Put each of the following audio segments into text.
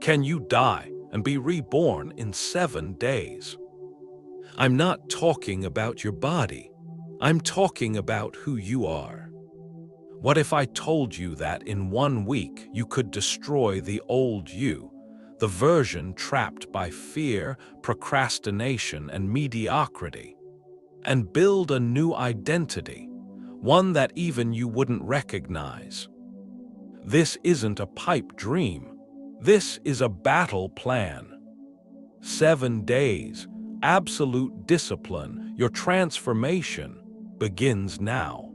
Can you die and be reborn in 7 days? I'm not talking about your body. I'm talking about who you are. What if I told you that in 1 week you could destroy the old you, the version trapped by fear, procrastination, and mediocrity, and build a new identity, one that even you wouldn't recognize? This isn't a pipe dream. This is a battle plan. 7 days, absolute discipline, your transformation begins now.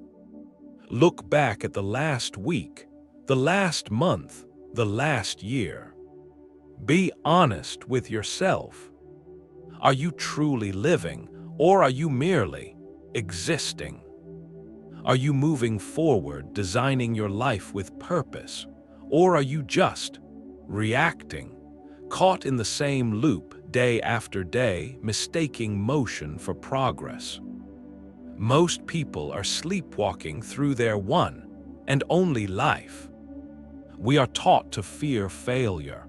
Look back at the last week, the last month, the last year. Be honest with yourself. Are you truly living, or are you merely existing? Are you moving forward, designing your life with purpose, or are you just reacting, caught in the same loop day after day, mistaking motion for progress? Most people are sleepwalking through their one and only life. We are taught to fear failure,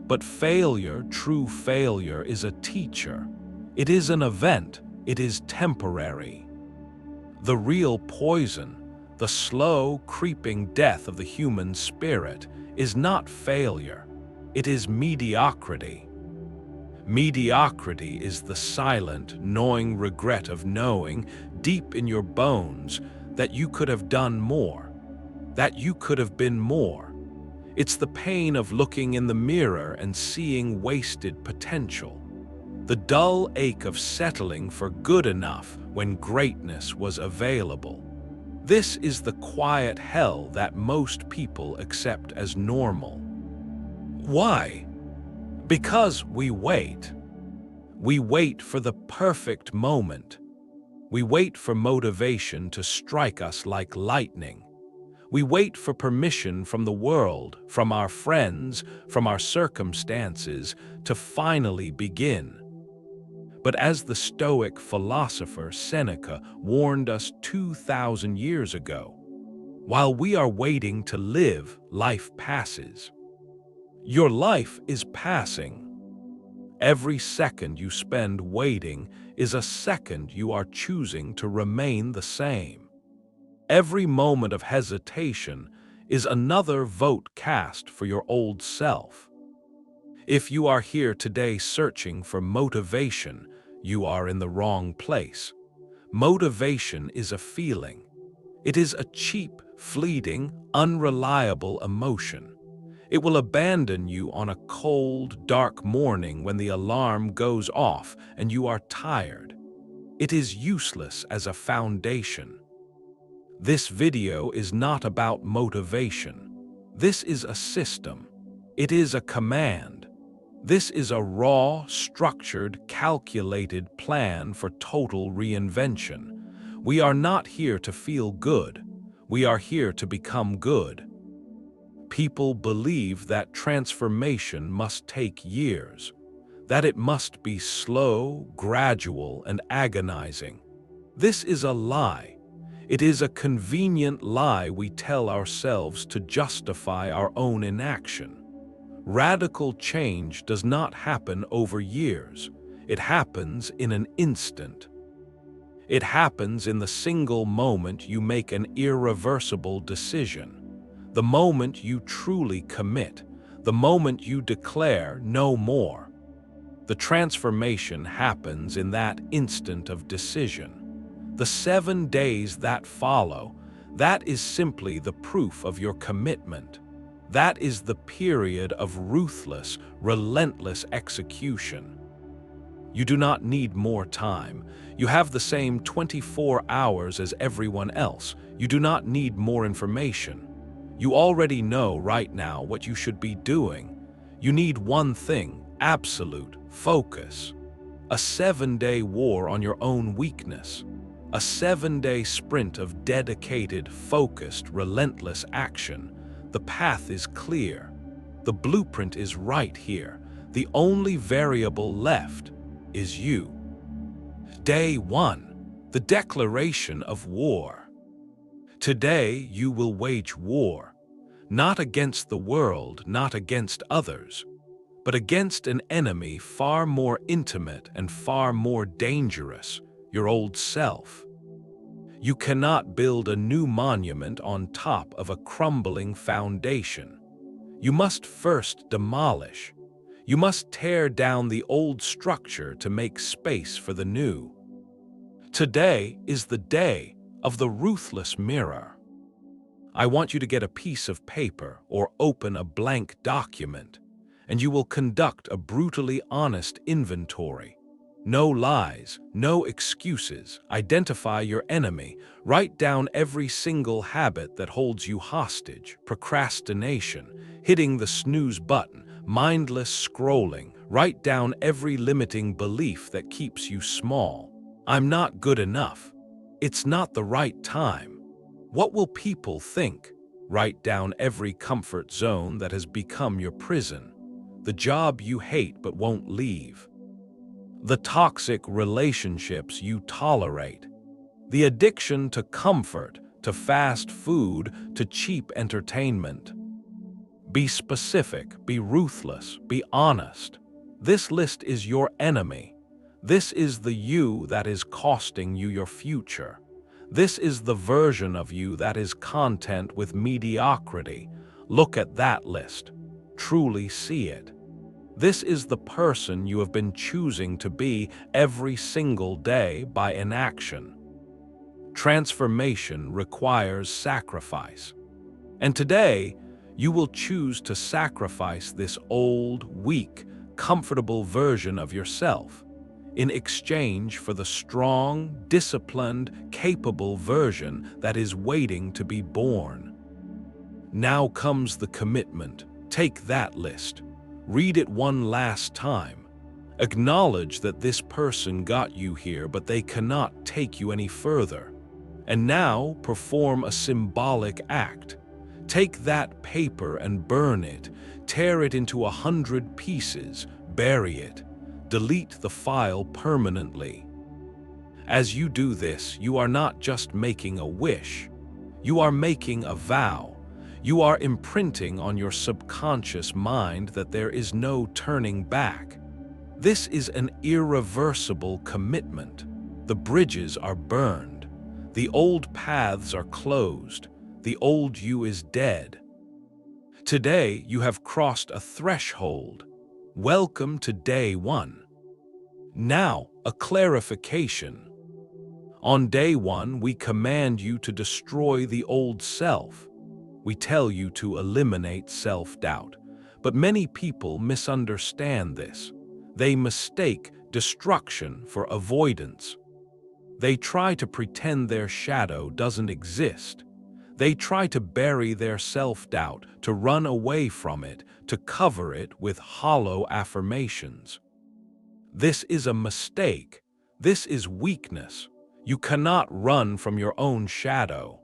but failure, true failure, is a teacher. It is an event. It is temporary. The real poison, the slow, creeping death of the human spirit, is not failure. It is mediocrity. Mediocrity is the silent, gnawing regret of knowing deep in your bones that you could have done more, that you could have been more. It's the pain of looking in the mirror and seeing wasted potential, the dull ache of settling for good enough when greatness was available. This is the quiet hell that most people accept as normal. Why? Because we wait. We wait for the perfect moment. We wait for motivation to strike us like lightning. We wait for permission from the world, from our friends, from our circumstances, to finally begin. But as the Stoic philosopher Seneca warned us 2,000 years ago, while we are waiting to live, life passes. Your life is passing. Every second you spend waiting is a second you are choosing to remain the same. Every moment of hesitation is another vote cast for your old self. If you are here today searching for motivation, you are in the wrong place. Motivation is a feeling. It is a cheap, fleeting, unreliable emotion. It will abandon you on a cold, dark morning when the alarm goes off and you are tired. It is useless as a foundation. This video is not about motivation. This is a system. It is a command. This is a raw, structured, calculated plan for total reinvention. We are not here to feel good. We are here to become good. People believe that transformation must take years, that it must be slow, gradual, and agonizing. This is a lie. It is a convenient lie we tell ourselves to justify our own inaction. Radical change does not happen over years. It happens in an instant. It happens in the single moment you make an irreversible decision. The moment you truly commit, the moment you declare no more. The transformation happens in that instant of decision. The 7 days that follow, that is simply the proof of your commitment. That is the period of ruthless, relentless execution. You do not need more time. You have the same 24 hours as everyone else. You do not need more information. You already know right now what you should be doing. You need one thing: absolute focus. A 7-day war on your own weakness. A 7-day sprint of dedicated, focused, relentless action. The path is clear. The blueprint is right here. The only variable left is you. Day 1, the declaration of war. Today you will wage war, not against the world, not against others, but against an enemy far more intimate and far more dangerous, your old self. You cannot build a new monument on top of a crumbling foundation. You must first demolish. You must tear down the old structure to make space for the new. Today is the day of the ruthless mirror. I want you to get a piece of paper or open a blank document, and you will conduct a brutally honest inventory. No lies, no excuses. Identify your enemy. Write down every single habit that holds you hostage. Procrastination, hitting the snooze button, mindless scrolling. Write down every limiting belief that keeps you small. I'm not good enough. It's not the right time. What will people think? Write down every comfort zone that has become your prison. The job you hate but won't leave. The toxic relationships you tolerate. The addiction to comfort, to fast food, to cheap entertainment. Be specific, be ruthless, be honest. This list is your enemy. This is the you that is costing you your future. This is the version of you that is content with mediocrity. Look at that list. Truly see it. This is the person you have been choosing to be every single day by inaction. Transformation requires sacrifice. And today, you will choose to sacrifice this old, weak, comfortable version of yourself in exchange for the strong, disciplined, capable version that is waiting to be born. Now comes the commitment. Take that list. Read it one last time. Acknowledge that this person got you here, but they cannot take you any further. And now perform a symbolic act. Take that paper and burn it. Tear it into 100 pieces. Bury it. Delete the file permanently. As you do this, you are not just making a wish. You are making a vow. You are imprinting on your subconscious mind that there is no turning back. This is an irreversible commitment. The bridges are burned. The old paths are closed. The old you is dead. Today, you have crossed a threshold. Welcome to day one. Now, a clarification. On day one, we command you to destroy the old self. We tell you to eliminate self-doubt. But many people misunderstand this. They mistake destruction for avoidance. They try to pretend their shadow doesn't exist. They try to bury their self-doubt, to run away from it, to cover it with hollow affirmations. This is a mistake. This is weakness. You cannot run from your own shadow.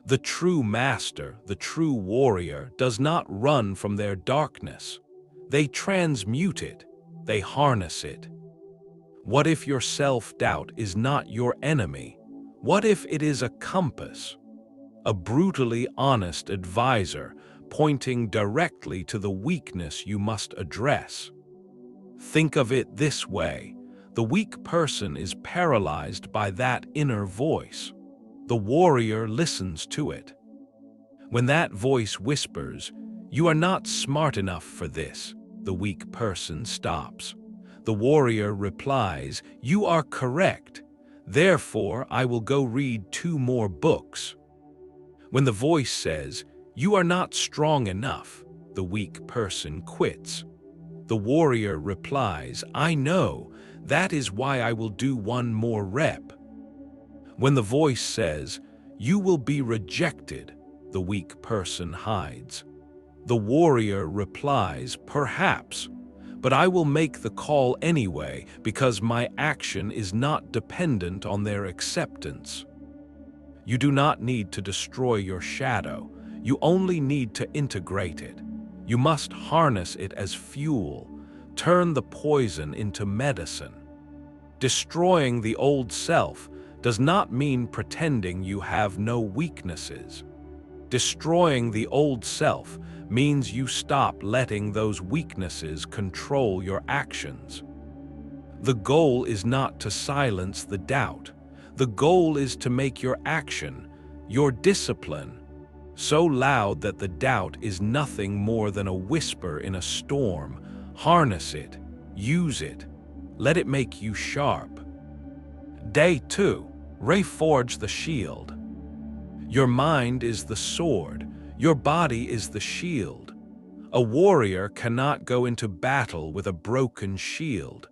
The true master, the true warrior, does not run from their darkness. They transmute it. They harness it. What if your self-doubt is not your enemy? What if it is a compass? A brutally honest advisor pointing directly to the weakness you must address. Think of it this way. The weak person is paralyzed by that inner voice. The warrior listens to it. When that voice whispers, "You are not smart enough for this," the weak person stops. The warrior replies, "You are correct. Therefore, I will go read 2 more books." When the voice says, "You are not strong enough," the weak person quits. The warrior replies, "I know. That is why I will do 1 more rep." When the voice says, "You will be rejected," the weak person hides. The warrior replies, "Perhaps, but I will make the call anyway because my action is not dependent on their acceptance." You do not need to destroy your shadow. You only need to integrate it. You must harness it as fuel. Turn the poison into medicine. Destroying the old self does not mean pretending you have no weaknesses. Destroying the old self means you stop letting those weaknesses control your actions. The goal is not to silence the doubt. The goal is to make your action, your discipline, so loud that the doubt is nothing more than a whisper in a storm. Harness it, use it, let it make you sharp. Day 2. Reforge the shield. Your mind is the sword, your body is the shield. A warrior cannot go into battle with a broken shield.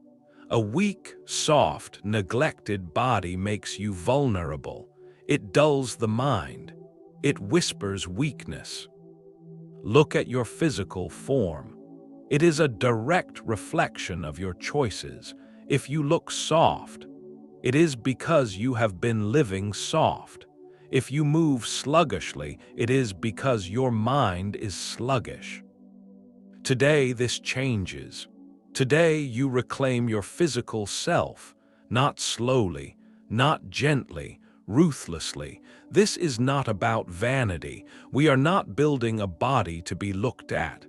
A weak, soft, neglected body makes you vulnerable. It dulls the mind. It whispers weakness. Look at your physical form. It is a direct reflection of your choices. If you look soft, it is because you have been living soft. If you move sluggishly, it is because your mind is sluggish. Today, this changes. Today, you reclaim your physical self, not slowly, not gently, ruthlessly. This is not about vanity. We are not building a body to be looked at.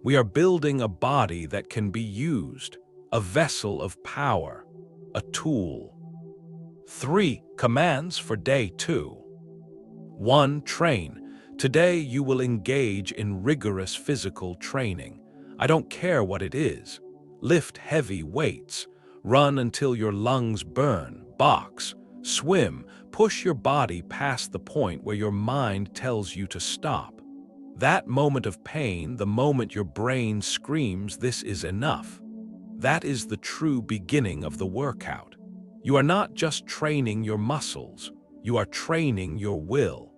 We are building a body that can be used, a vessel of power, a tool. 3 commands for day 2. 1. Train. Today you will engage in rigorous physical training. I don't care what it is. Lift heavy weights. Run until your lungs burn. Box. Swim. Push your body past the point where your mind tells you to stop. That moment of pain, the moment your brain screams, "This is enough," that is the true beginning of the workout. You are not just training your muscles, you are training your will.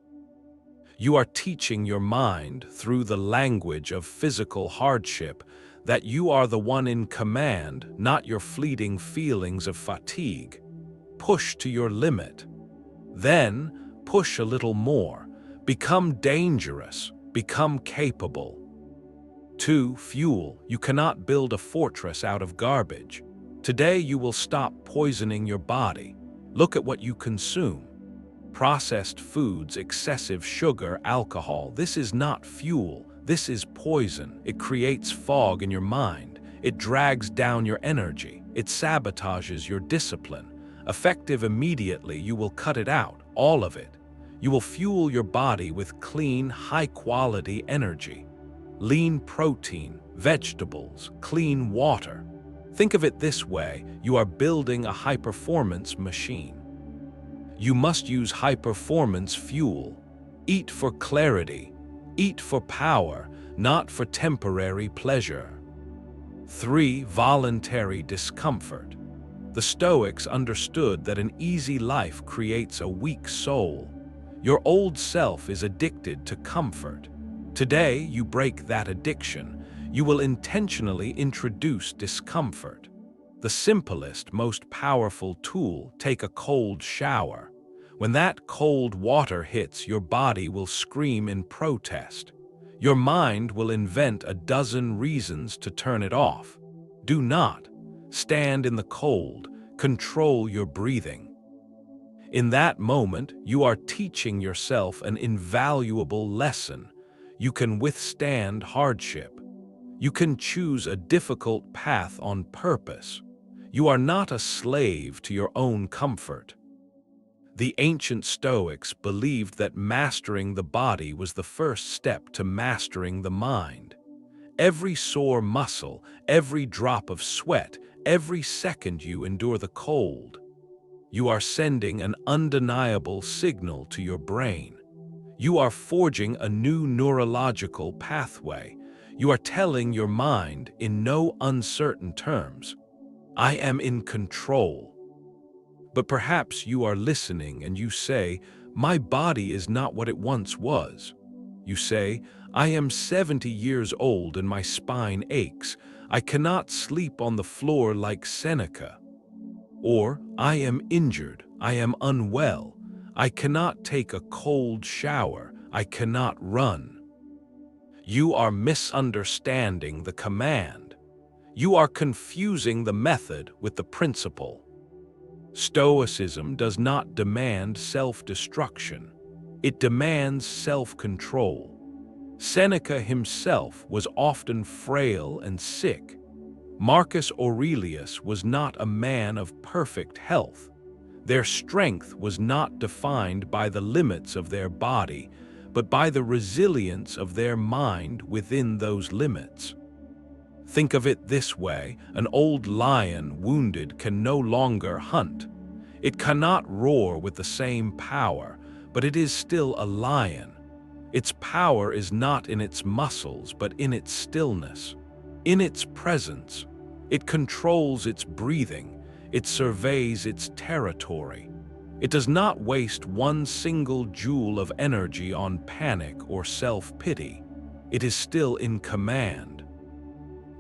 You are teaching your mind through the language of physical hardship that you are the one in command, not your fleeting feelings of fatigue. Push to your limit. Then push a little more. Become dangerous. Become capable. 2. Fuel. You cannot build a fortress out of garbage. Today you will stop poisoning your body. Look at what you consume. Processed foods, excessive sugar, alcohol. This is not fuel. This is poison. It creates fog in your mind. It drags down your energy. It sabotages your discipline. Effective immediately, you will cut it out, all of it. You will fuel your body with clean, high-quality energy. Lean protein, vegetables, clean water. Think of it this way: you are building a high-performance machine. You must use high-performance fuel. Eat for clarity. Eat for power, not for temporary pleasure. 3. Voluntary discomfort. The Stoics understood that an easy life creates a weak soul. Your old self is addicted to comfort. Today, you break that addiction. You will intentionally introduce discomfort. The simplest, most powerful tool: take a cold shower. When that cold water hits, your body will scream in protest. Your mind will invent a dozen reasons to turn it off. Do not. Stand in the cold. Control your breathing. In that moment, you are teaching yourself an invaluable lesson. You can withstand hardship. You can choose a difficult path on purpose. You are not a slave to your own comfort. The ancient Stoics believed that mastering the body was the first step to mastering the mind. Every sore muscle, every drop of sweat, every second you endure the cold, you are sending an undeniable signal to your brain. You are forging a new neurological pathway. You are telling your mind in no uncertain terms, "I am in control." But perhaps you are listening and you say, "My body is not what it once was." You say, "I am 70 years old and my spine aches. I cannot sleep on the floor like Seneca." Or, "I am injured. I am unwell. I cannot take a cold shower. I cannot run." You are misunderstanding the command. You are confusing the method with the principle. Stoicism does not demand self-destruction. It demands self-control. Seneca himself was often frail and sick. Marcus Aurelius was not a man of perfect health. Their strength was not defined by the limits of their body, but by the resilience of their mind within those limits. Think of it this way: an old lion wounded can no longer hunt. It cannot roar with the same power, but it is still a lion. Its power is not in its muscles, but in its stillness, in its presence. It controls its breathing. It surveys its territory. It does not waste one single joule of energy on panic or self-pity. It is still in command.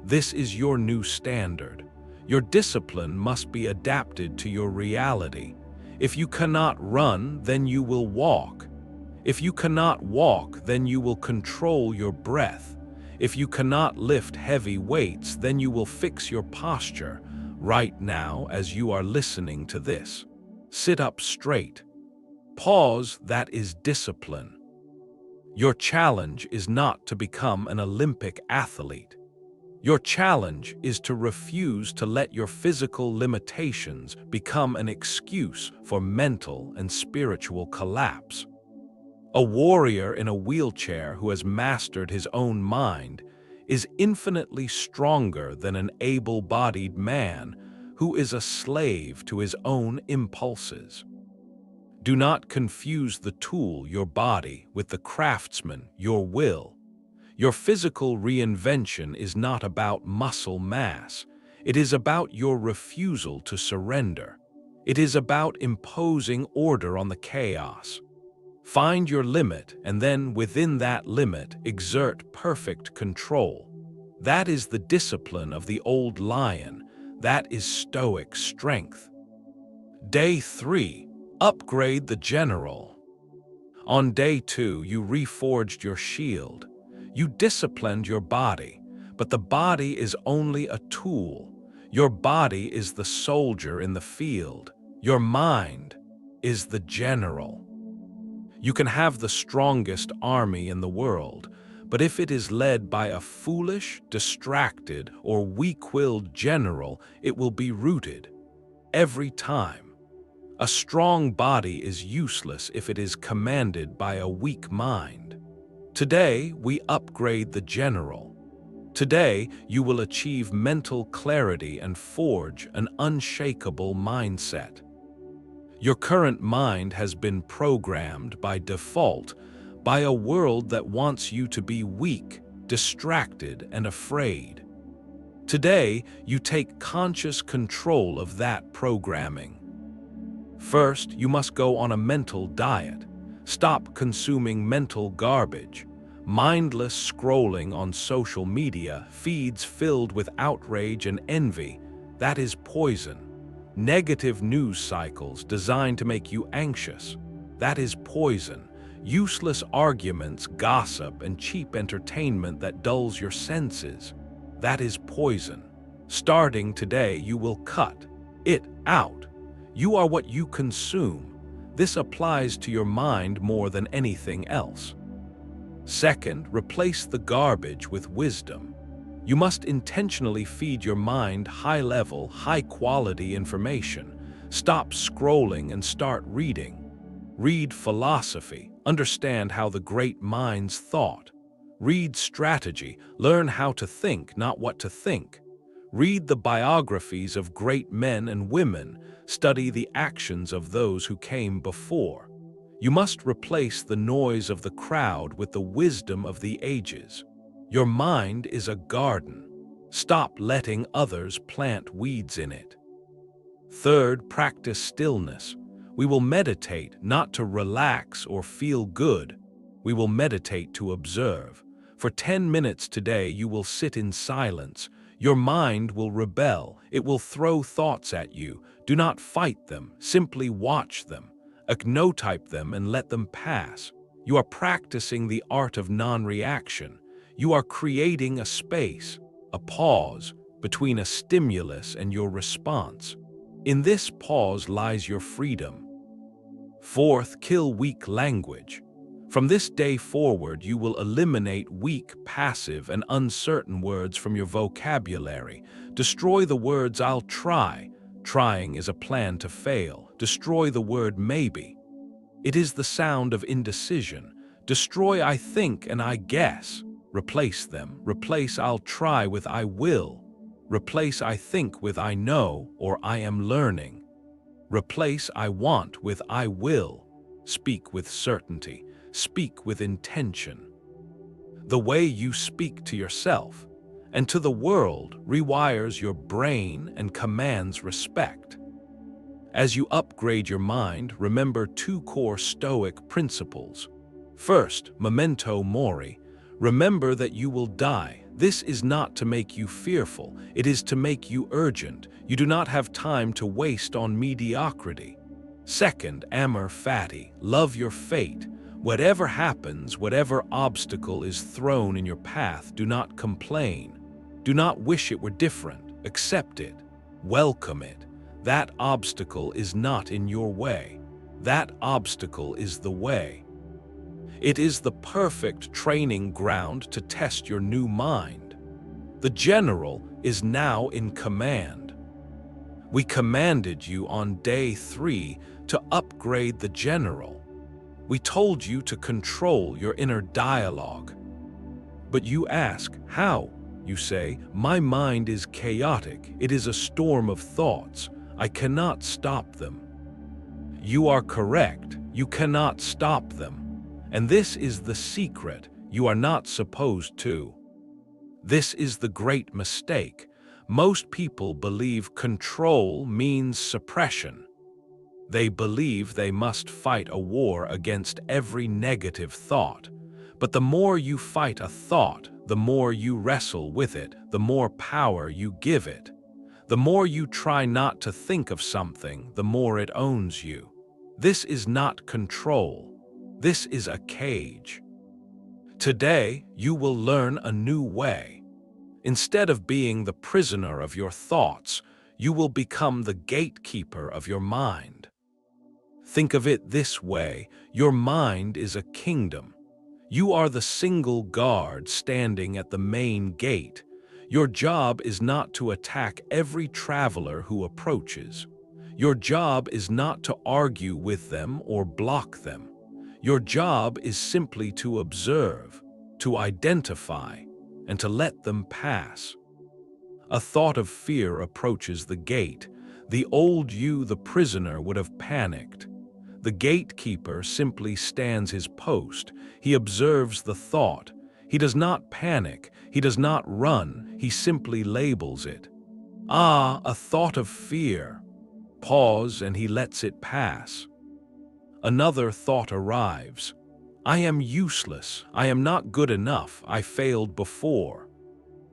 This is your new standard. Your discipline must be adapted to your reality. If you cannot run, then you will walk. If you cannot walk, then you will control your breath. If you cannot lift heavy weights, then you will fix your posture. Right now, as you are listening to this, sit up straight. Pause. That is discipline. Your challenge is not to become an Olympic athlete. Your challenge is to refuse to let your physical limitations become an excuse for mental and spiritual collapse. A warrior in a wheelchair who has mastered his own mind is infinitely stronger than an able-bodied man who is a slave to his own impulses. Do not confuse the tool, your body, with the craftsman, your will. Your physical reinvention is not about muscle mass. It is about your refusal to surrender. It is about imposing order on the chaos. Find your limit, and then within that limit, exert perfect control. That is the discipline of the old lion. That is Stoic strength. Day 3. Upgrade the general. On day 2, you reforged your shield. You disciplined your body, but the body is only a tool. Your body is the soldier in the field. Your mind is the general. You can have the strongest army in the world, but if it is led by a foolish, distracted, or weak-willed general, it will be routed every time. A strong body is useless if it is commanded by a weak mind. Today, we upgrade the general. Today, you will achieve mental clarity and forge an unshakable mindset. Your current mind has been programmed by default by a world that wants you to be weak, distracted, and afraid. Today, you take conscious control of that programming. First, you must go on a mental diet. Stop consuming mental garbage. Mindless scrolling on social media, feeds filled with outrage and envy, that is poison. Negative news cycles designed to make you anxious, that is poison. Useless arguments, gossip, and cheap entertainment that dulls your senses, that is poison. Starting today, you will cut it out. You are what you consume. This applies to your mind more than anything else. Second, replace the garbage with wisdom. You must intentionally feed your mind high-level, high-quality information. Stop scrolling and start reading. Read philosophy. Understand how the great minds thought. Read strategy. Learn how to think, not what to think. Read the biographies of great men and women. Study the actions of those who came before. You must replace the noise of the crowd with the wisdom of the ages. Your mind is a garden. Stop letting others plant weeds in it. Third, practice stillness. We will meditate not to relax or feel good. We will meditate to observe. For 10 minutes today, you will sit in silence. Your mind will rebel. It will throw thoughts at you. Do not fight them. Simply watch them. Agnotype them and let them pass. You are practicing the art of non-reaction. You are creating a space, a pause, between a stimulus and your response. In this pause lies your freedom. Fourth, kill weak language. From this day forward, you will eliminate weak, passive, and uncertain words from your vocabulary. Destroy the words "I'll try." Trying is a plan to fail. Destroy the word "maybe." It is the sound of indecision. Destroy "I think" and "I guess." Replace them. Replace "I'll try" with "I will." Replace "I think" with "I know" or "I am learning." Replace "I want" with "I will." Speak with certainty. Speak with intention. The way you speak to yourself and to the world rewires your brain and commands respect. As you upgrade your mind, remember two core Stoic principles. First, memento mori. Remember that you will die. This is not to make you fearful. It is to make you urgent. You do not have time to waste on mediocrity. Second, amor fati. Love your fate. Whatever happens, whatever obstacle is thrown in your path, do not complain. Do not wish it were different. Accept it. Welcome it. That obstacle is not in your way. That obstacle is the way. It is the perfect training ground to test your new mind. The general is now in command. We commanded you on day 3 to upgrade the general. We told you to control your inner dialogue. But you ask, how? You say, my mind is chaotic. It is a storm of thoughts. I cannot stop them. You are correct. You cannot stop them. And this is the secret. You are not supposed to. This is the great mistake. Most people believe control means suppression. They believe they must fight a war against every negative thought. But the more you fight a thought, the more you wrestle with it, the more power you give it. The more you try not to think of something, the more it owns you. This is not control. This is a cage. Today, you will learn a new way. Instead of being the prisoner of your thoughts, you will become the gatekeeper of your mind. Think of it this way: your mind is a kingdom. You are the single guard standing at the main gate. Your job is not to attack every traveler who approaches. Your job is not to argue with them or block them. Your job is simply to observe, to identify, and to let them pass. A thought of fear approaches the gate. The old you, the prisoner, would have panicked. The gatekeeper simply stands his post. He observes the thought. He does not panic. He does not run. He simply labels it. Ah, a thought of fear. Pause, and he lets it pass. Another thought arrives. I am useless. I am not good enough. I failed before.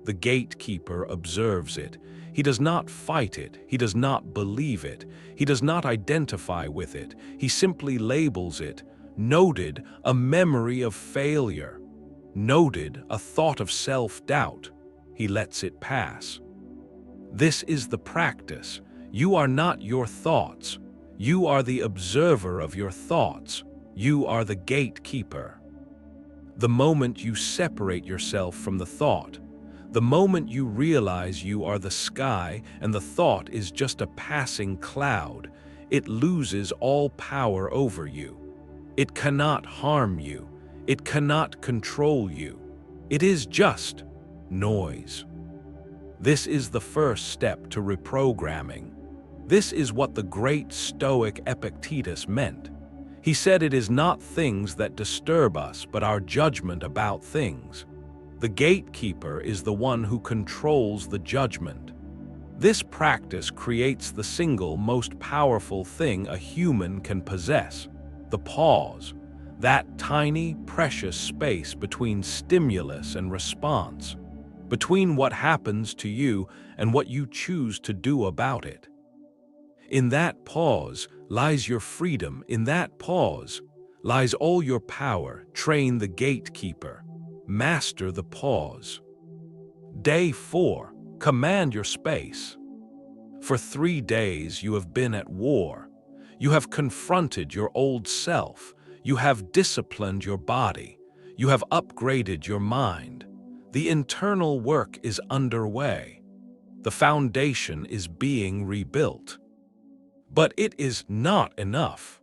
The gatekeeper observes it. He does not fight it. He does not believe it. He does not identify with it. He simply labels it. Noted, a memory of failure. Noted, a thought of self-doubt. He lets it pass. This is the practice. You are not your thoughts. You are the observer of your thoughts. You are the gatekeeper. The moment you separate yourself from the thought, the moment you realize you are the sky and the thought is just a passing cloud, it loses all power over you. It cannot harm you. It cannot control you. It is just noise. This is the first step to reprogramming. This is what the great Stoic Epictetus meant. He said it is not things that disturb us, but our judgment about things. The gatekeeper is the one who controls the judgment. This practice creates the single most powerful thing a human can possess: the pause, that tiny, precious space between stimulus and response, between what happens to you and what you choose to do about it. In that pause lies your freedom. In that pause lies all your power. Train the gatekeeper. Master the pause. Day 4. Command your space. For 3 days you have been at war. You have confronted your old self. You have disciplined your body. You have upgraded your mind. The internal work is underway. The foundation is being rebuilt. But it is not enough.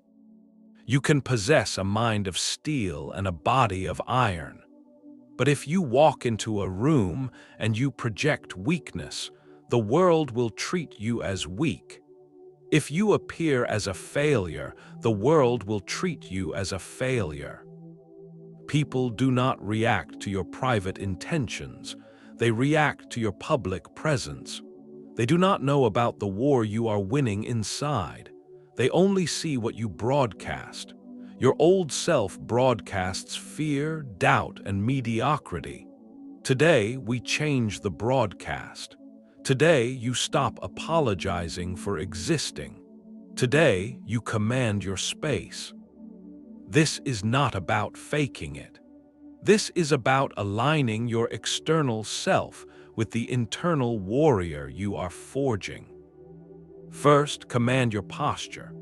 You can possess a mind of steel and a body of iron. But if you walk into a room and you project weakness, the world will treat you as weak. If you appear as a failure, the world will treat you as a failure. People do not react to your private intentions. They react to your public presence. They do not know about the war you are winning inside. They only see what you broadcast. Your old self broadcasts fear, doubt, and mediocrity. Today, we change the broadcast. Today, you stop apologizing for existing. Today, you command your space. This is not about faking it. This is about aligning your external self with the internal warrior you are forging. First, command your posture.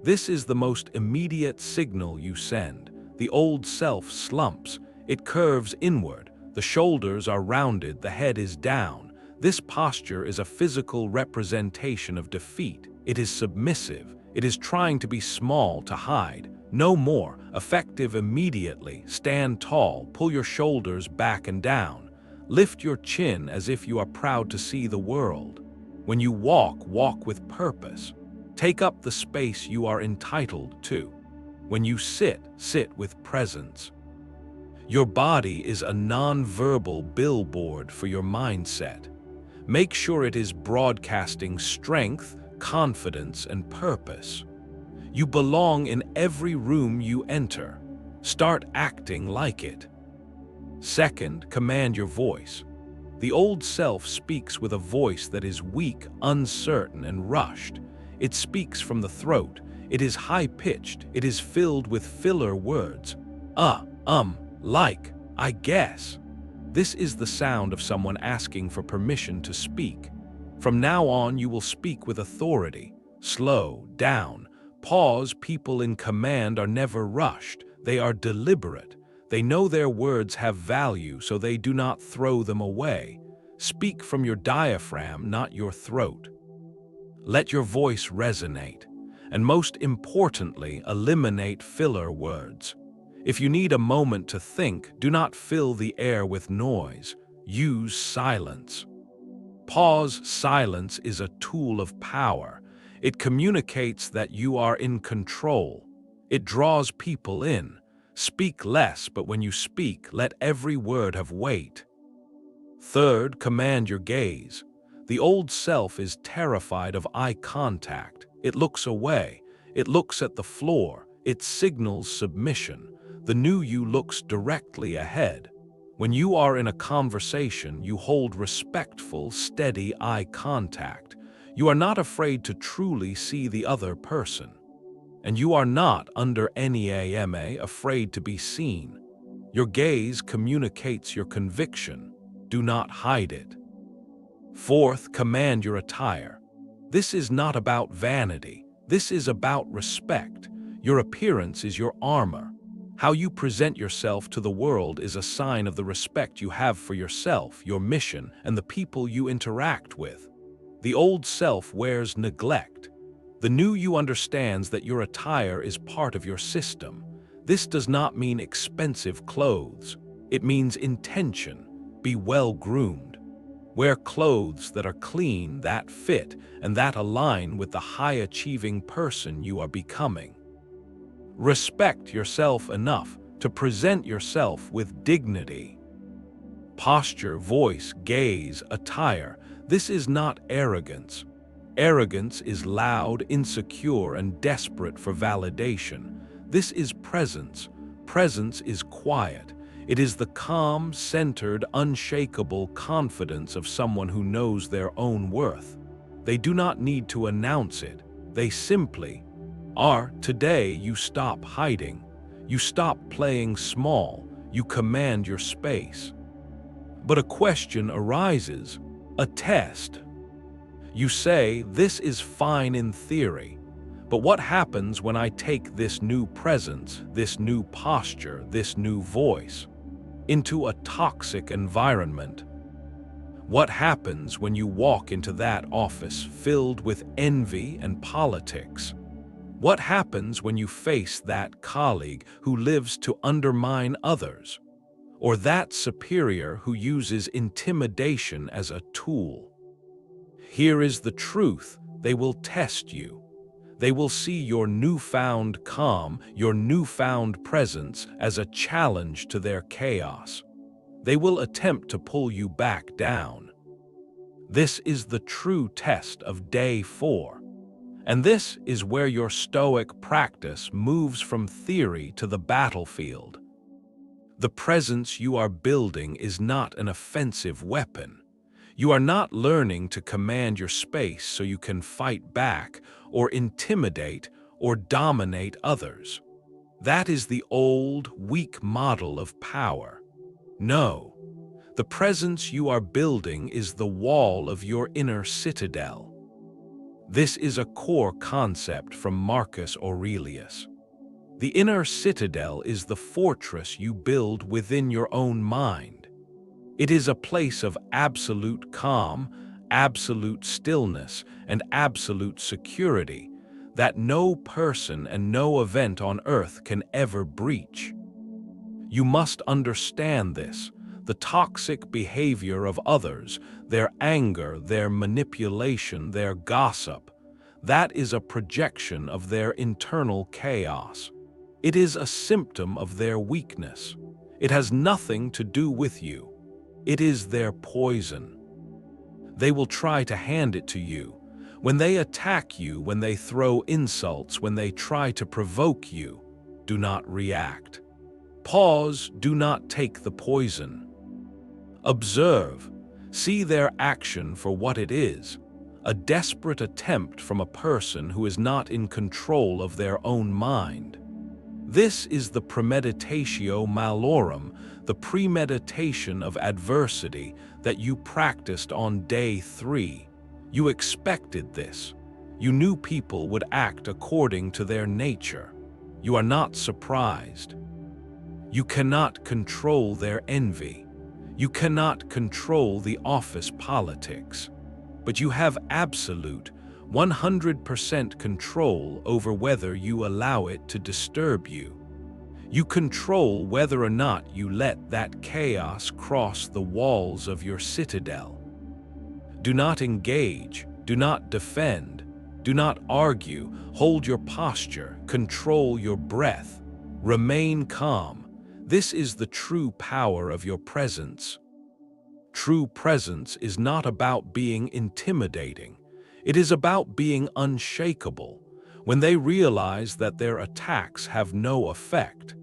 This is the most immediate signal you send. The old self slumps. It curves inward. The shoulders are rounded. The head is down. This posture is a physical representation of defeat. It is submissive. It is trying to be small to hide. No more. Effective immediately. Stand tall. Pull your shoulders back and down. Lift your chin as if you are proud to see the world. When you walk, walk with purpose. Take up the space you are entitled to. When you sit, sit with presence. Your body is a non-verbal billboard for your mindset. Make sure it is broadcasting strength, confidence, and purpose. You belong in every room you enter. Start acting like it. Second, command your voice. The old self speaks with a voice that is weak, uncertain, and rushed. It speaks from the throat. It is high-pitched. It is filled with filler words. Like, I guess. This is the sound of someone asking for permission to speak. From now on, you will speak with authority. Slow down. Pause. People in command are never rushed. They are deliberate. They know their words have value, so they do not throw them away. Speak from your diaphragm, not your throat. Let your voice resonate. And most importantly, eliminate filler words. If you need a moment to think, do not fill the air with noise. Use silence. Pause. Silence is a tool of power. It communicates that you are in control. It draws people in. Speak less, but when you speak, let every word have weight. Third, command your gaze. The old self is terrified of eye contact. It looks away. It looks at the floor. It signals submission. The new you looks directly ahead. When you are in a conversation, you hold respectful, steady eye contact. You are not afraid to truly see the other person. And you are not, under any AMA, afraid to be seen. Your gaze communicates your conviction. Do not hide it. Fourth, command your attire. This is not about vanity. This is about respect. Your appearance is your armor. How you present yourself to the world is a sign of the respect you have for yourself, your mission, and the people you interact with. The old self wears neglect. The new you understands that your attire is part of your system. This does not mean expensive clothes. It means intention. Be well-groomed. Wear clothes that are clean, that fit, and that align with the high-achieving person you are becoming. Respect yourself enough to present yourself with dignity. Posture, voice, gaze, attire. This is not arrogance. Arrogance is loud, insecure, and desperate for validation. This is presence. Presence is quiet. It is the calm, centered, unshakable confidence of someone who knows their own worth. They do not need to announce it. They simply are. Today, you stop hiding. You stop playing small. You command your space. But a question arises, a test. You say, this is fine in theory, But what happens when I take this new presence, this new posture, this new voice into a toxic environment? What happens when you walk into that office filled with envy and politics? What happens when you face that colleague who lives to undermine others? Or that superior who uses intimidation as a tool? Here is the truth: they will test you. They will see your newfound calm, your newfound presence as a challenge to their chaos. They will attempt to pull you back down. This is the true test of day 4. And this is where your Stoic practice moves from theory to the battlefield. The presence you are building is not an offensive weapon. You are not learning to command your space so you can fight back or intimidate or dominate others. That is the old, weak model of power. No, the presence you are building is the wall of your inner citadel. This is a core concept from Marcus Aurelius. The inner citadel is the fortress you build within your own mind. It is a place of absolute calm, absolute stillness, and absolute security that no person and no event on earth can ever breach. You must understand this: the toxic behavior of others, their anger, their manipulation, their gossip, that is a projection of their internal chaos. It is a symptom of their weakness. It has nothing to do with you. It is their poison. They will try to hand it to you. When they attack you, when they throw insults, when they try to provoke you, do not react. Pause, do not take the poison. Observe, see their action for what it is: a desperate attempt from a person who is not in control of their own mind. This is the premeditatio malorum, the premeditation of adversity that you practiced on day 3. You expected this. You knew people would act according to their nature. You are not surprised. You cannot control their envy. You cannot control the office politics. But you have absolute, 100% control over whether you allow it to disturb you. You control whether or not you let that chaos cross the walls of your citadel. Do not engage, do not defend, do not argue, hold your posture, control your breath, remain calm. This is the true power of your presence. True presence is not about being intimidating. It is about being unshakable. When they realize that their attacks have no effect,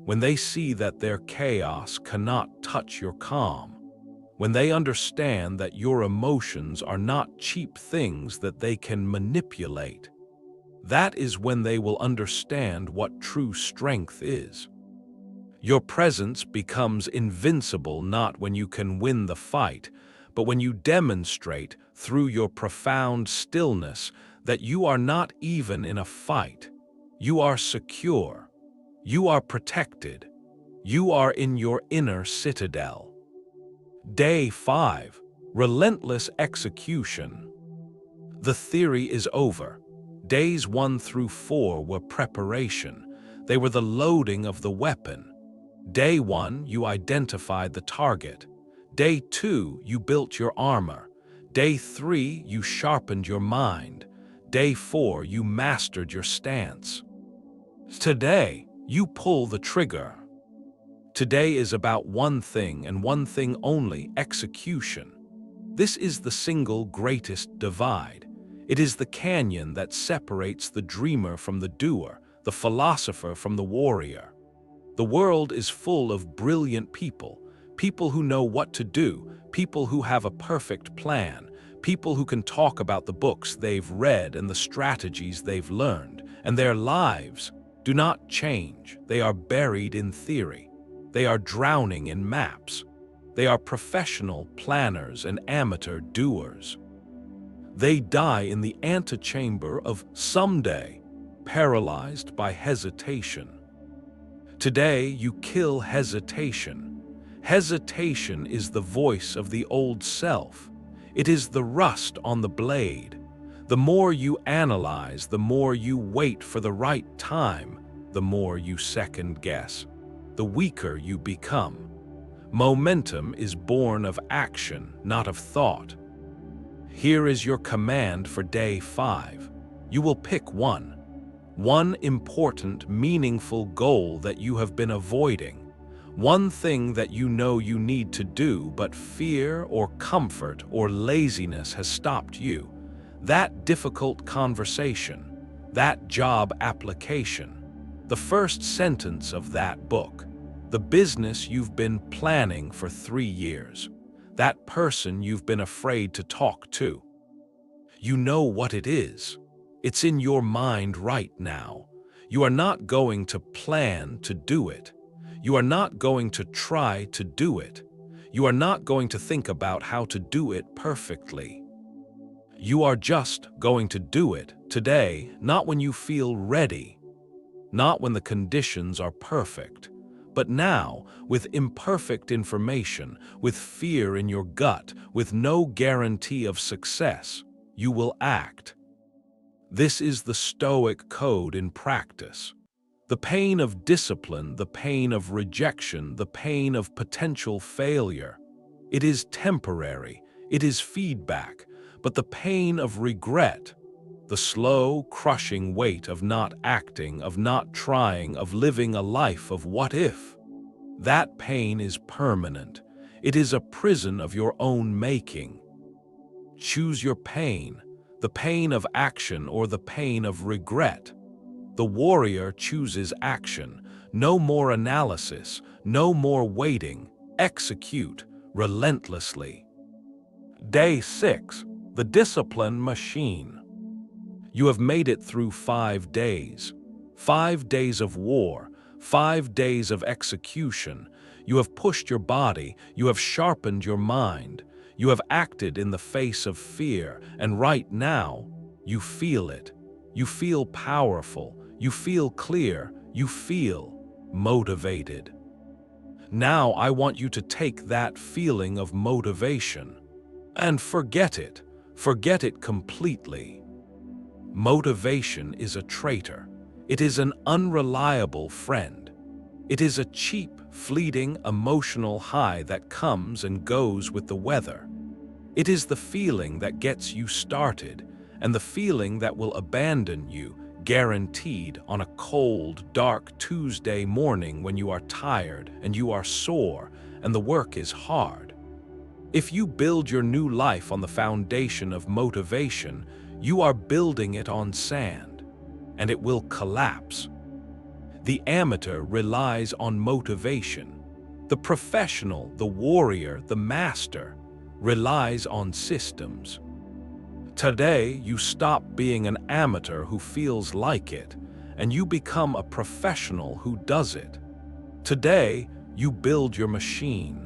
when they see that their chaos cannot touch your calm, when they understand that your emotions are not cheap things that they can manipulate, that is when they will understand what true strength is. Your presence becomes invincible not when you can win the fight, but when you demonstrate through your profound stillness that you are not even in a fight. You are secure. You are protected. You are in your inner citadel. Day 5. Relentless execution. The theory is over. Days 1 through 4 were preparation. They were the loading of the weapon. Day 1, you identified the target. Day 2, you built your armor. Day 3, you sharpened your mind. Day 4, you mastered your stance. Today, you pull the trigger. Today is about one thing and one thing only: execution. This is the single greatest divide. It is the canyon that separates the dreamer from the doer, the philosopher from the warrior. The world is full of brilliant people, people who know what to do, people who have a perfect plan, people who can talk about the books they've read and the strategies they've learned, and their lives do not change. They are buried in theory. They are drowning in maps. They are professional planners and amateur doers. They die in the antechamber of someday, paralyzed by hesitation. Today, you kill hesitation. Hesitation is the voice of the old self. It is the rust on the blade. The more you analyze, the more you wait for the right time, the more you second guess, the weaker you become. Momentum is born of action, not of thought. Here is your command for day 5. You will pick one important, meaningful goal that you have been avoiding, one thing that you know you need to do, but fear or comfort or laziness has stopped you. That difficult conversation, that job application, the first sentence of that book, the business you've been planning for 3 years, that person you've been afraid to talk to. You know what it is. It's in your mind right now. You are not going to plan to do it. You are not going to try to do it. You are not going to think about how to do it perfectly. You are just going to do it today, not when you feel ready, not when the conditions are perfect, but now, with imperfect information, with fear in your gut, with no guarantee of success, you will act. This is the Stoic code in practice. The pain of discipline, the pain of rejection, the pain of potential failure. It is temporary, it is feedback, but the pain of regret, the slow, crushing weight of not acting, of not trying, of living a life of what if. That pain is permanent. It is a prison of your own making. Choose your pain, the pain of action or the pain of regret. The warrior chooses action. No more analysis, no more waiting. Execute relentlessly. Day 6. The discipline machine. You have made it through 5 days. 5 days of war, 5 days of execution. You have pushed your body, you have sharpened your mind. You have acted in the face of fear, and right now, you feel it. You feel powerful, you feel clear, you feel motivated. Now I want you to take that feeling of motivation and forget it. Forget it completely. Motivation is a traitor. It is an unreliable friend. It is a cheap, fleeting, emotional high that comes and goes with the weather. It is the feeling that gets you started and the feeling that will abandon you, guaranteed, on a cold, dark Tuesday morning when you are tired and you are sore and the work is hard. If you build your new life on the foundation of motivation, you are building it on sand, and it will collapse. The amateur relies on motivation. The professional, the warrior, the master relies on systems. Today, you stop being an amateur who feels like it, and you become a professional who does it. Today, you build your machine.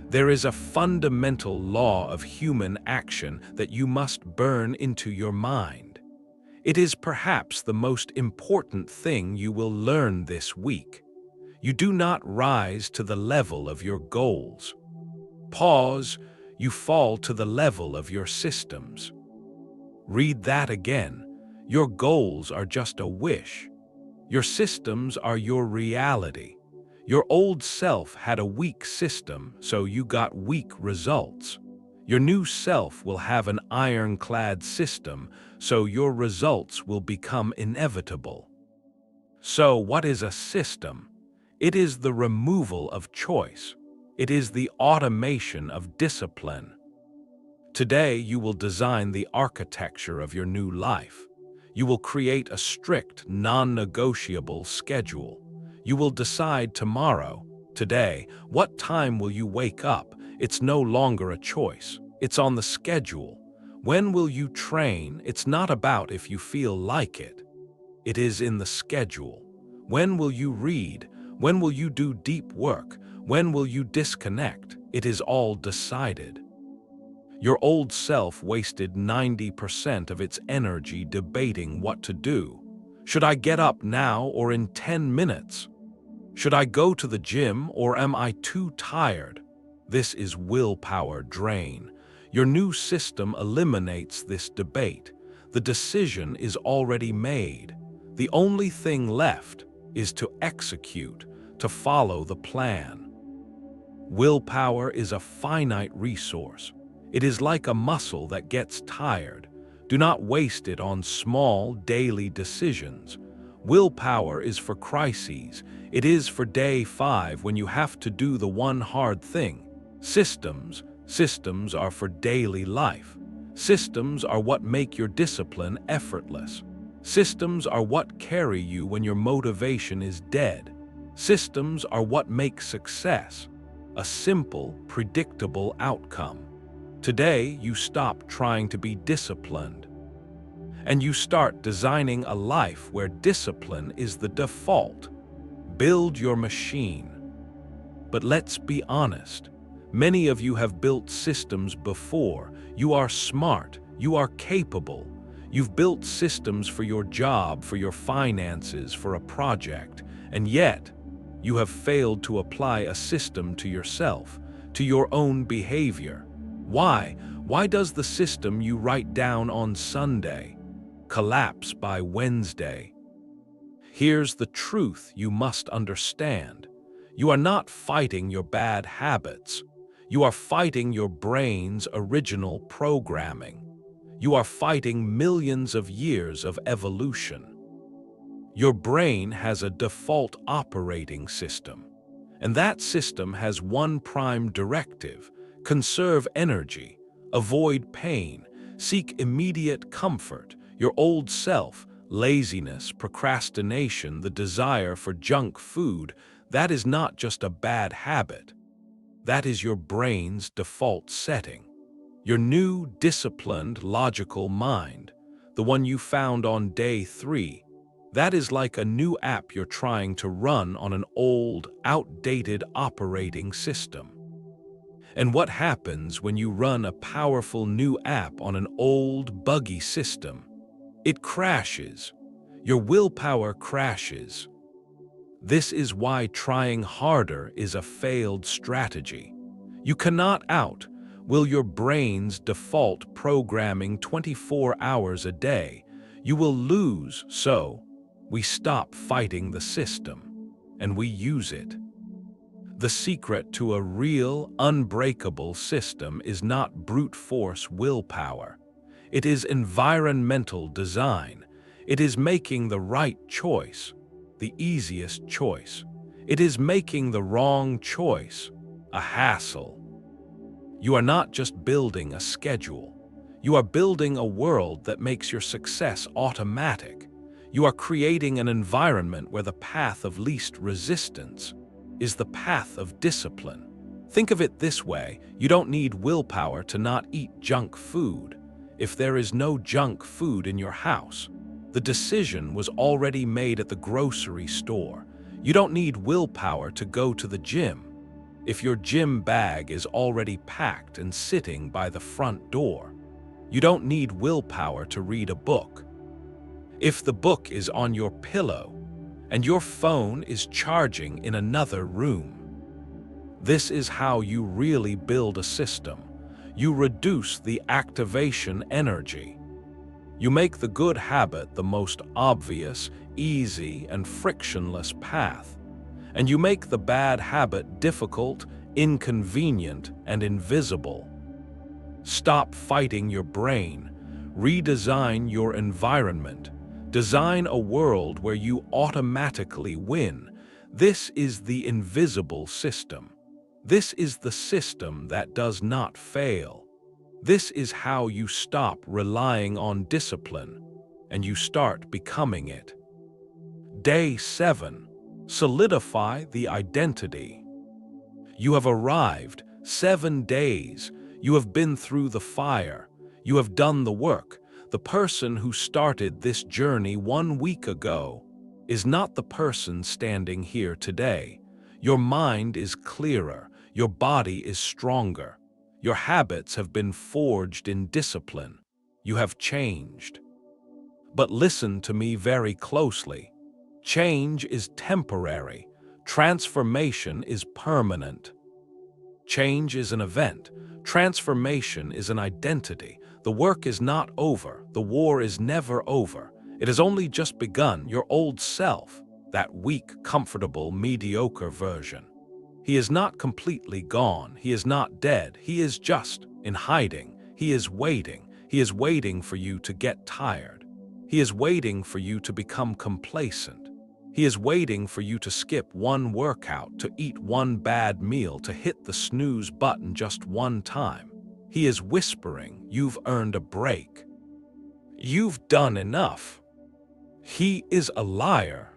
There is a fundamental law of human action that you must burn into your mind. It is perhaps the most important thing you will learn this week. You do not rise to the level of your goals. Pause, you fall to the level of your systems. Read that again. Your goals are just a wish. Your systems are your reality. Your old self had a weak system, so you got weak results. Your new self will have an ironclad system, so your results will become inevitable. So what is a system? It is the removal of choice. It is the automation of discipline. Today you will design the architecture of your new life. You will create a strict, non-negotiable schedule. You will decide tomorrow, today, what time will you wake up? It's no longer a choice. It's on the schedule. When will you train? It's not about if you feel like it. It is in the schedule. When will you read? When will you do deep work? When will you disconnect? It is all decided. Your old self wasted 90% of its energy debating what to do. Should I get up now or in 10 minutes? Should I go to the gym or am I too tired? This is willpower drain. Your new system eliminates this debate. The decision is already made. The only thing left is to execute, to follow the plan. Willpower is a finite resource. It is like a muscle that gets tired. Do not waste it on small, daily decisions. Willpower is for crises. It is for day 5 when you have to do the one hard thing. Systems are for daily life. Systems are what make your discipline effortless. Systems are what carry you when your motivation is dead. Systems are what make success a simple, predictable outcome. Today, you stop trying to be disciplined, and you start designing a life where discipline is the default. Build your machine. But let's be honest, many of you have built systems before. You are smart, you are capable. You've built systems for your job, for your finances, for a project, and yet you have failed to apply a system to yourself, to your own behavior. Why? Why does the system you write down on Sunday collapse by Wednesday? Here's the truth you must understand. You are not fighting your bad habits. You are fighting your brain's original programming. You are fighting millions of years of evolution. Your brain has a default operating system, and that system has one prime directive: conserve energy, avoid pain, seek immediate comfort. Your old self, laziness, procrastination, the desire for junk food, that is not just a bad habit. That is your brain's default setting. Your new, disciplined, logical mind, the one you found on day 3, that is like a new app you're trying to run on an old, outdated operating system. And what happens when you run a powerful new app on an old, buggy system? It crashes. Your willpower crashes. This is why trying harder is a failed strategy. You cannot will your brain's default programming 24 hours a day. You will lose, so we stop fighting the system, and we use it. The secret to a real, unbreakable system is not brute force willpower. It is environmental design. It is making the right choice, the easiest choice. It is making the wrong choice a hassle. You are not just building a schedule. You are building a world that makes your success automatic. You are creating an environment where the path of least resistance is the path of discipline. Think of it this way: you don't need willpower to not eat junk food. If there is no junk food in your house, the decision was already made at the grocery store. You don't need willpower to go to the gym. If your gym bag is already packed and sitting by the front door, you don't need willpower to read a book. If the book is on your pillow and your phone is charging in another room, this is how you really build a system. You reduce the activation energy. You make the good habit the most obvious, easy, and frictionless path, and you make the bad habit difficult, inconvenient, and invisible. Stop fighting your brain. Redesign your environment. Design a world where you automatically win. This is the invisible system. This is the system that does not fail. This is how you stop relying on discipline and you start becoming it. Day 7. Solidify the identity. You have arrived. 7 days. You have been through the fire. You have done the work. The person who started this journey 1 week ago is not the person standing here today. Your mind is clearer. Your body is stronger. Your habits have been forged in discipline. You have changed. But listen to me very closely. Change is temporary. Transformation is permanent. Change is an event. Transformation is an identity. The work is not over. The war is never over. It has only just begun. Your old self, that weak, comfortable, mediocre version. He is not completely gone. He is not dead. He is just in hiding. He is waiting. He is waiting for you to get tired. He is waiting for you to become complacent. He is waiting for you to skip one workout, to eat one bad meal, to hit the snooze button just one time. He is whispering, you've earned a break. You've done enough. He is a liar.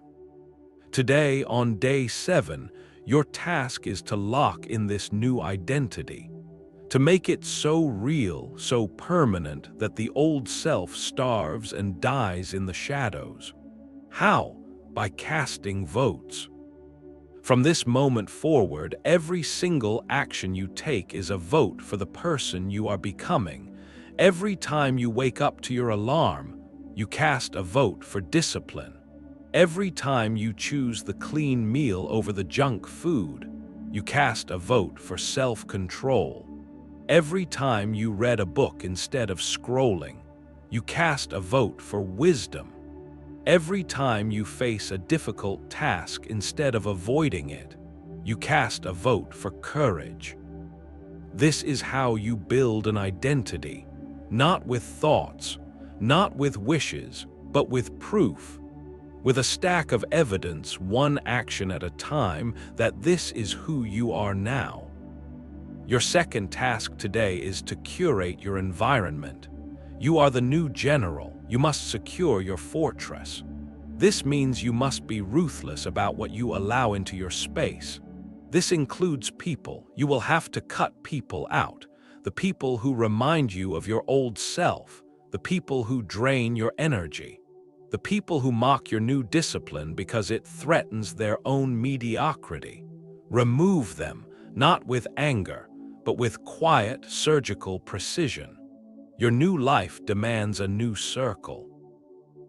Today, on day 7, your task is to lock in this new identity, to make it so real, so permanent that the old self starves and dies in the shadows. How? By casting votes. From this moment forward, every single action you take is a vote for the person you are becoming. Every time you wake up to your alarm, you cast a vote for discipline. Every time you choose the clean meal over the junk food, you cast a vote for self-control. Every time you read a book instead of scrolling, you cast a vote for wisdom. Every time you face a difficult task instead of avoiding it, you cast a vote for courage. This is how you build an identity, not with thoughts, not with wishes, but with proof, with a stack of evidence, one action at a time, that this is who you are now. Your second task today is to curate your environment. You are the new general. You must secure your fortress. This means you must be ruthless about what you allow into your space. This includes people. You will have to cut people out. The people who remind you of your old self. The people who drain your energy. The people who mock your new discipline because it threatens their own mediocrity. Remove them, not with anger, but with quiet, surgical precision. Your new life demands a new circle.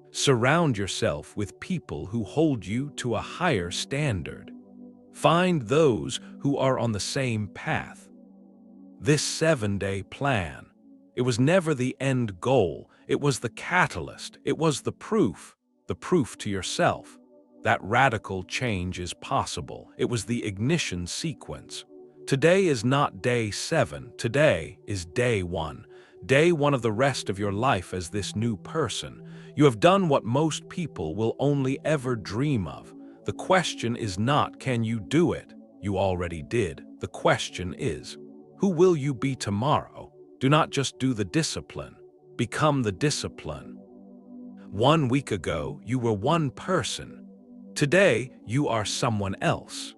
Surround yourself with people who hold you to a higher standard. Find those who are on the same path. This 7-day plan, it was never the end goal. It was the catalyst. It was the proof to yourself. That radical change is possible. It was the ignition sequence. Today is not day 7. Today is day 1. Day 1 of the rest of your life as this new person. You have done what most people will only ever dream of. The question is not, can you do it? You already did. The question is, who will you be tomorrow? Do not just do the discipline. Become the discipline. 1 week ago, you were one person. Today, you are someone else.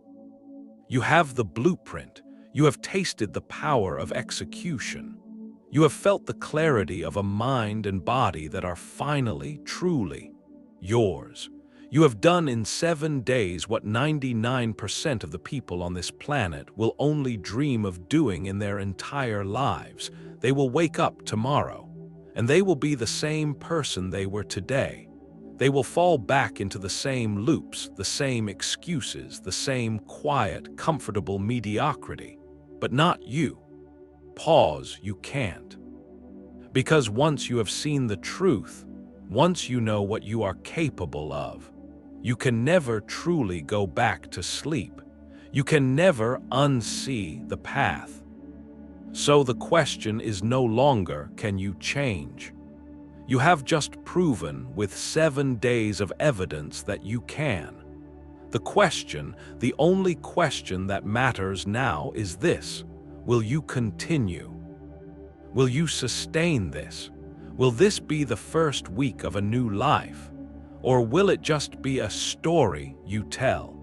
You have the blueprint. You have tasted the power of execution. You have felt the clarity of a mind and body that are finally, truly yours. You have done in 7 days what 99% of the people on this planet will only dream of doing in their entire lives. They will wake up tomorrow, and they will be the same person they were today. They will fall back into the same loops, the same excuses, the same quiet, comfortable mediocrity. But not you. Pause, you can't. Because once you have seen the truth, once you know what you are capable of, you can never truly go back to sleep. You can never unsee the path. So the question is no longer, can you change? You have just proven with 7 days of evidence that you can. The question, the only question that matters now is this: will you continue? Will you sustain this? Will this be the first week of a new life? Or will it just be a story you tell?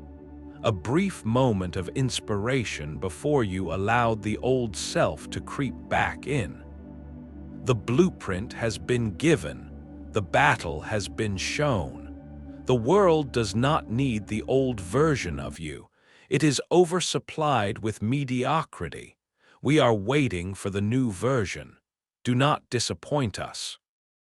A brief moment of inspiration before you allowed the old self to creep back in. The blueprint has been given. The battle has been shown. The world does not need the old version of you. It is oversupplied with mediocrity. We are waiting for the new version. Do not disappoint us.